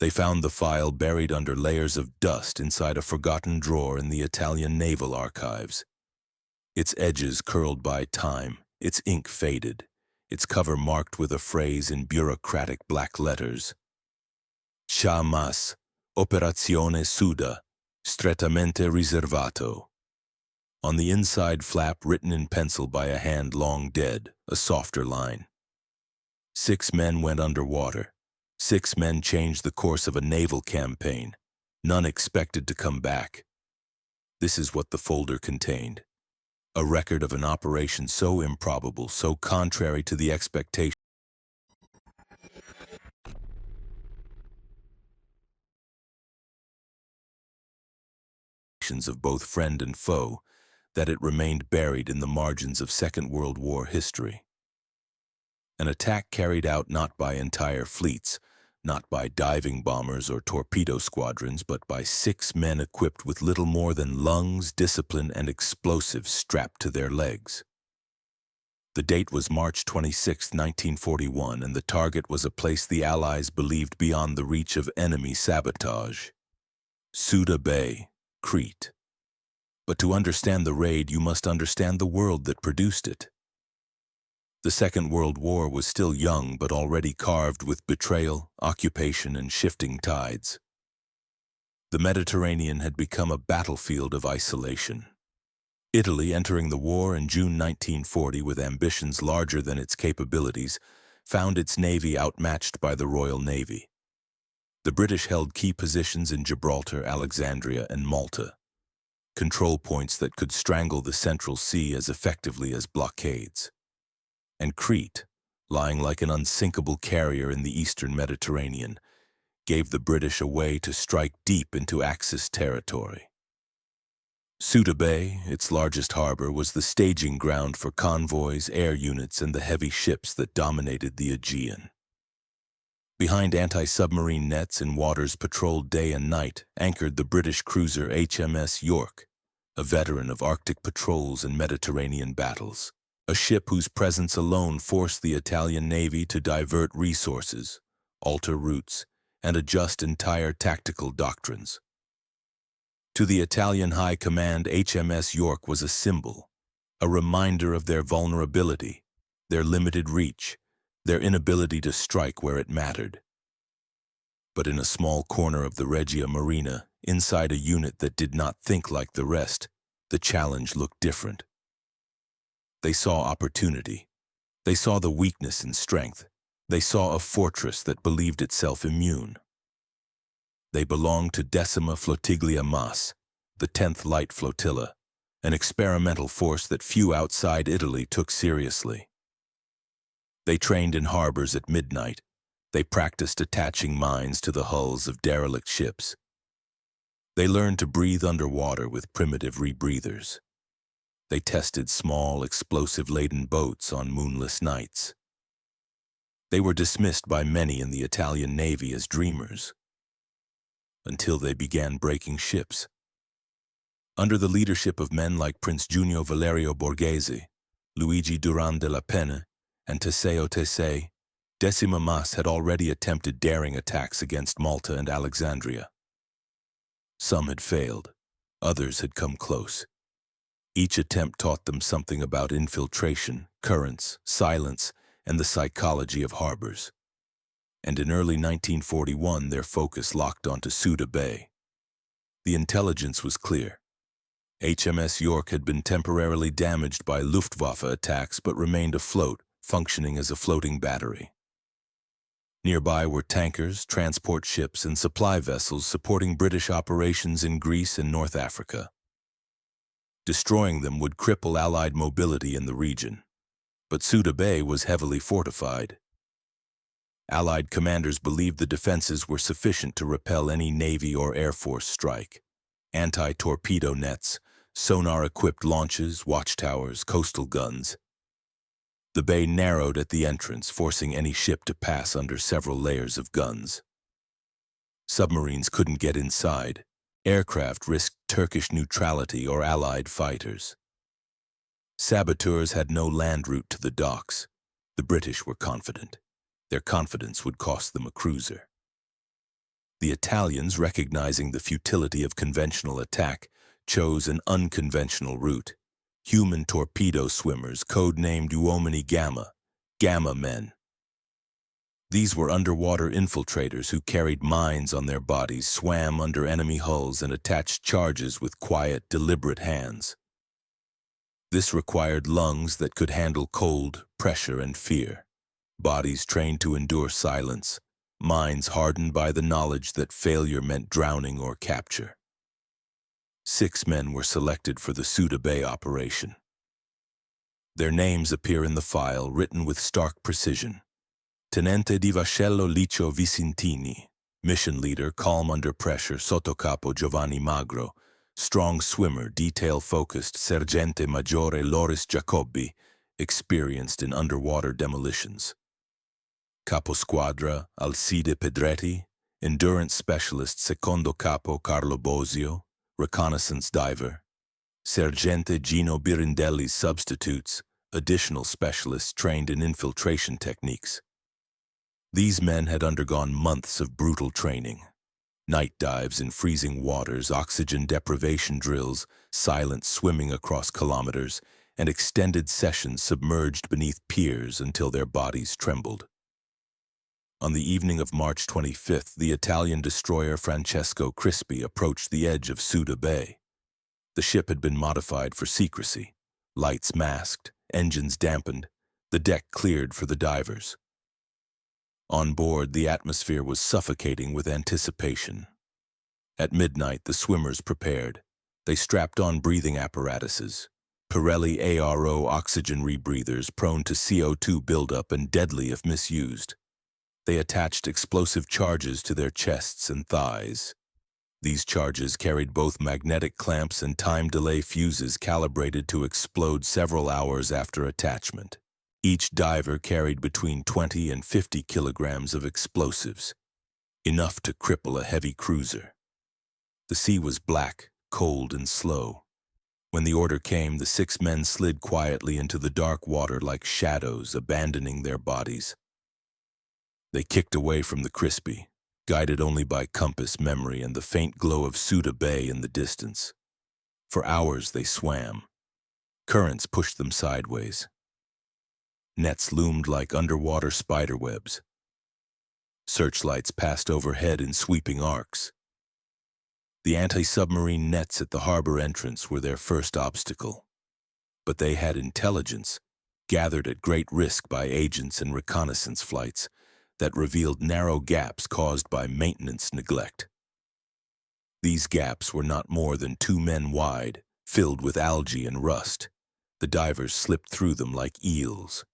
They found the file buried under layers of dust inside a forgotten drawer in the Italian naval archives. Its edges curled by time, its ink faded, its cover marked with a phrase in bureaucratic black letters. HMS MAS, Operazione Souda, strettamente riservato. On the inside flap, written in pencil by a hand long dead, a softer line. 6 men went underwater. 6 men changed the course of a naval campaign. None expected to come back. This is what the folder contained. A record of an operation so improbable, so contrary to the expectations of both friend and foe, that it remained buried in the margins of Second World War history. An attack carried out not by entire fleets, not by diving bombers or torpedo squadrons, but by 6 men equipped with little more than lungs, discipline, and explosives strapped to their legs. The date was March 26, 1941, and the target was a place the Allies believed beyond the reach of enemy sabotage. Souda Bay, Crete. But to understand the raid, you must understand the world that produced it. The Second World War was still young, but already carved with betrayal, occupation, and shifting tides. The Mediterranean had become a battlefield of isolation. Italy, entering the war in June 1940 with ambitions larger than its capabilities, found its navy outmatched by the Royal Navy. The British held key positions in Gibraltar, Alexandria, and Malta, control points that could strangle the Central Sea as effectively as blockades. And Crete, lying like an unsinkable carrier in the eastern Mediterranean, gave the British a way to strike deep into Axis territory. Souda Bay, its largest harbor, was the staging ground for convoys, air units, and the heavy ships that dominated the Aegean. Behind anti-submarine nets in waters patrolled day and night anchored the British cruiser HMS York, a veteran of Arctic patrols and Mediterranean battles. A ship whose presence alone forced the Italian Navy to divert resources, alter routes, and adjust entire tactical doctrines. To the Italian High Command, HMS York was a symbol, a reminder of their vulnerability, their limited reach, their inability to strike where it mattered. But in a small corner of the Regia Marina, inside a unit that did not think like the rest, the challenge looked different. They saw opportunity. They saw the weakness in strength. They saw a fortress that believed itself immune. They belonged to Decima Flottiglia MAS, the 10th Light Flotilla, an experimental force that few outside Italy took seriously. They trained in harbors at midnight. They practiced attaching mines to the hulls of derelict ships. They learned to breathe underwater with primitive rebreathers. They tested small, explosive-laden boats on moonless nights. They were dismissed by many in the Italian Navy as dreamers, until they began breaking ships. Under the leadership of men like Prince Giunio Valerio Borghese, Luigi Duran de la Penne, and Teseo Tesei, Decima MAS had already attempted daring attacks against Malta and Alexandria. Some had failed, others had come close. Each attempt taught them something about infiltration, currents, silence, and the psychology of harbors. And in early 1941, their focus locked onto Souda Bay. The intelligence was clear. HMS York had been temporarily damaged by Luftwaffe attacks but remained afloat, functioning as a floating battery. Nearby were tankers, transport ships, and supply vessels supporting British operations in Greece and North Africa. Destroying them would cripple Allied mobility in the region. But Souda Bay was heavily fortified. Allied commanders believed the defenses were sufficient to repel any Navy or Air Force strike. Anti-torpedo nets, sonar-equipped launches, watchtowers, coastal guns. The bay narrowed at the entrance, forcing any ship to pass under several layers of guns. Submarines couldn't get inside. Aircraft risked Turkish neutrality or Allied fighters. Saboteurs had no land route to the docks. The British were confident. Their confidence would cost them a cruiser. The Italians, recognizing the futility of conventional attack, chose an unconventional route. Human torpedo swimmers, codenamed Uomini Gamma, Gamma Men. These were underwater infiltrators who carried mines on their bodies, swam under enemy hulls, and attached charges with quiet, deliberate hands. This required lungs that could handle cold, pressure, and fear, bodies trained to endure silence, minds hardened by the knowledge that failure meant drowning or capture. 6 men were selected for the Souda Bay operation. Their names appear in the file, written with stark precision. Tenente di Vascello Licio Vicentini, mission leader, calm under pressure, Sottocapo Giovanni Magro, strong swimmer, detail-focused, Sergente Maggiore Loris Jacobi, experienced in underwater demolitions. Capo Squadra Alcide Pedretti, endurance specialist, Secondo Capo Carlo Bosio, reconnaissance diver. Sergente Gino Birindelli's substitutes, additional specialists trained in infiltration techniques. These men had undergone months of brutal training. Night dives in freezing waters, oxygen deprivation drills, silent swimming across kilometers, and extended sessions submerged beneath piers until their bodies trembled. On the evening of March 25th, the Italian destroyer Francesco Crispi approached the edge of Souda Bay. The ship had been modified for secrecy, lights masked, engines dampened, the deck cleared for the divers. On board, the atmosphere was suffocating with anticipation. At midnight, the swimmers prepared. They strapped on breathing apparatuses, Pirelli ARO oxygen rebreathers prone to CO2 buildup and deadly if misused. They attached explosive charges to their chests and thighs. These charges carried both magnetic clamps and time delay fuses calibrated to explode several hours after attachment. Each diver carried between 20 and 50 kilograms of explosives, enough to cripple a heavy cruiser. The sea was black, cold, and slow. When the order came, the 6 men slid quietly into the dark water like shadows, abandoning their bodies. They kicked away from the Crispi, guided only by compass, memory, and the faint glow of Souda Bay in the distance. For hours they swam. Currents pushed them sideways. Nets loomed like underwater spiderwebs. Searchlights passed overhead in sweeping arcs. The anti-submarine nets at the harbor entrance were their first obstacle. But they had intelligence, gathered at great risk by agents and reconnaissance flights, that revealed narrow gaps caused by maintenance neglect. These gaps were not more than 2 men wide, filled with algae and rust. The divers slipped through them like eels.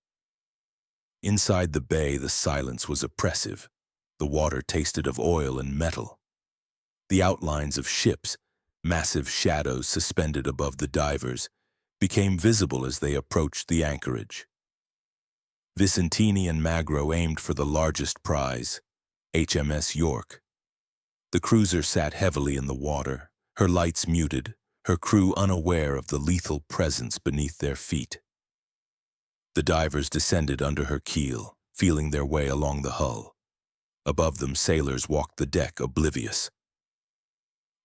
Inside the bay, the silence was oppressive. The water tasted of oil and metal. The outlines of ships, massive shadows suspended above the divers, became visible as they approached the anchorage. Vicentini and Magro aimed for the largest prize, HMS York. The cruiser sat heavily in the water, her lights muted, her crew unaware of the lethal presence beneath their feet. The divers descended under her keel, feeling their way along the hull. Above them, sailors walked the deck, oblivious.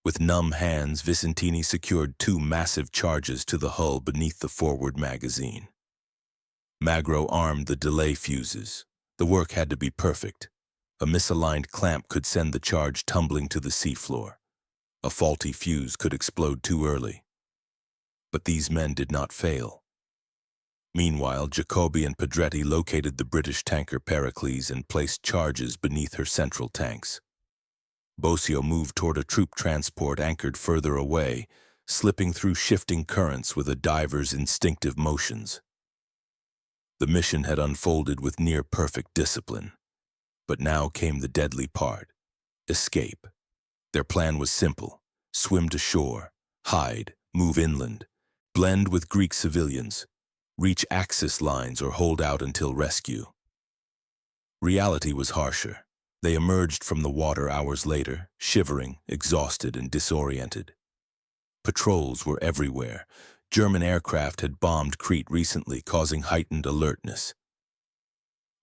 With numb hands, Vicentini secured 2 massive charges to the hull beneath the forward magazine. Magro armed the delay fuses. The work had to be perfect. A misaligned clamp could send the charge tumbling to the seafloor. A faulty fuse could explode too early. But these men did not fail. Meanwhile, Jacobi and Pedretti located the British tanker Pericles and placed charges beneath her central tanks. Bosio moved toward a troop transport anchored further away, slipping through shifting currents with a diver's instinctive motions. The mission had unfolded with near-perfect discipline. But now came the deadly part: escape. Their plan was simple: swim to shore, hide, move inland, blend with Greek civilians, reach Axis lines or hold out until rescue. Reality was harsher. They emerged from the water hours later, shivering, exhausted, and disoriented. Patrols were everywhere. German aircraft had bombed Crete recently, causing heightened alertness.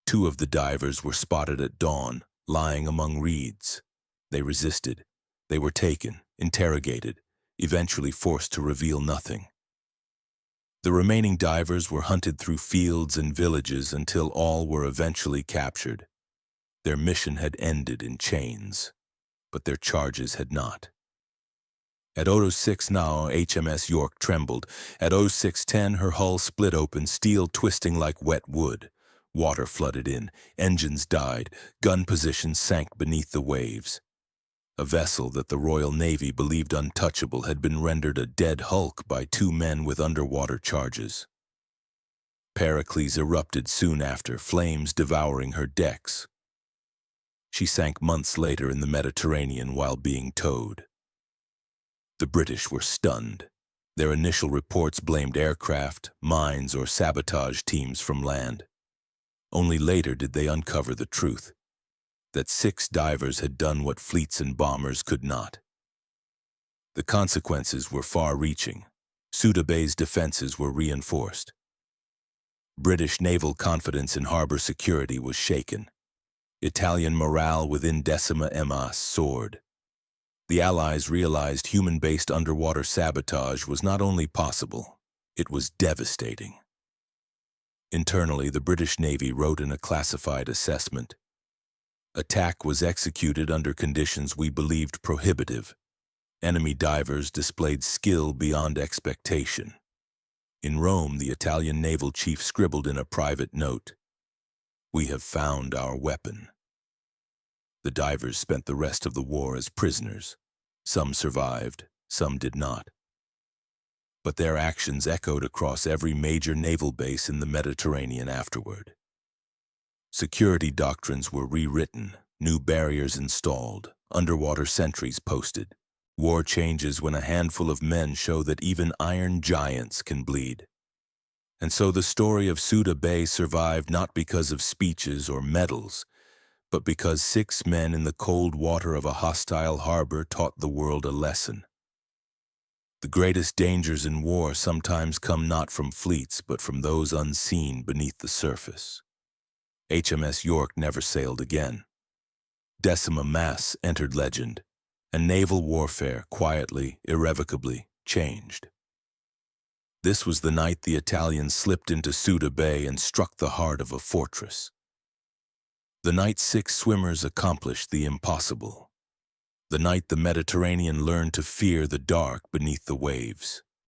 2 of the divers were spotted at dawn, lying among reeds. They resisted. They were taken, interrogated, eventually forced to reveal nothing. The remaining divers were hunted through fields and villages until all were eventually captured. Their mission had ended in chains, but their charges had not. At 06 now, HMS York trembled. At 06:10, her hull split open, steel twisting like wet wood. Water flooded in, engines died, gun positions sank beneath the waves. A vessel that the Royal Navy believed untouchable had been rendered a dead hulk by two men with underwater charges. Pericles erupted soon after, flames devouring her decks. She sank months later in the Mediterranean while being towed. The British were stunned. Their initial reports blamed aircraft, mines, or sabotage teams from land. Only later did they uncover the truth, that 6 divers had done what fleets and bombers could not. The consequences were far-reaching. Souda Bay's defenses were reinforced. British naval confidence in harbor security was shaken. Italian morale within Decima MAS soared. The Allies realized human-based underwater sabotage was not only possible, it was devastating. Internally, the British Navy wrote in a classified assessment, "Attack was executed under conditions we believed prohibitive. Enemy divers displayed skill beyond expectation." In Rome, the Italian naval chief scribbled in a private note, "We have found our weapon." The divers spent the rest of the war as prisoners. Some survived, some did not. But their actions echoed across every major naval base in the Mediterranean afterward. Security doctrines were rewritten, new barriers installed, underwater sentries posted. War changes when a handful of men show that even iron giants can bleed. And so the story of Souda Bay survived not because of speeches or medals, but because 6 men in the cold water of a hostile harbor taught the world a lesson. The greatest dangers in war sometimes come not from fleets, but from those unseen beneath the surface. HMS York never sailed again. Decima MAS entered legend, and naval warfare quietly, irrevocably changed. This was the night the Italians slipped into Souda Bay and struck the heart of a fortress. The night 6 swimmers accomplished the impossible. The night the Mediterranean learned to fear the dark beneath the waves.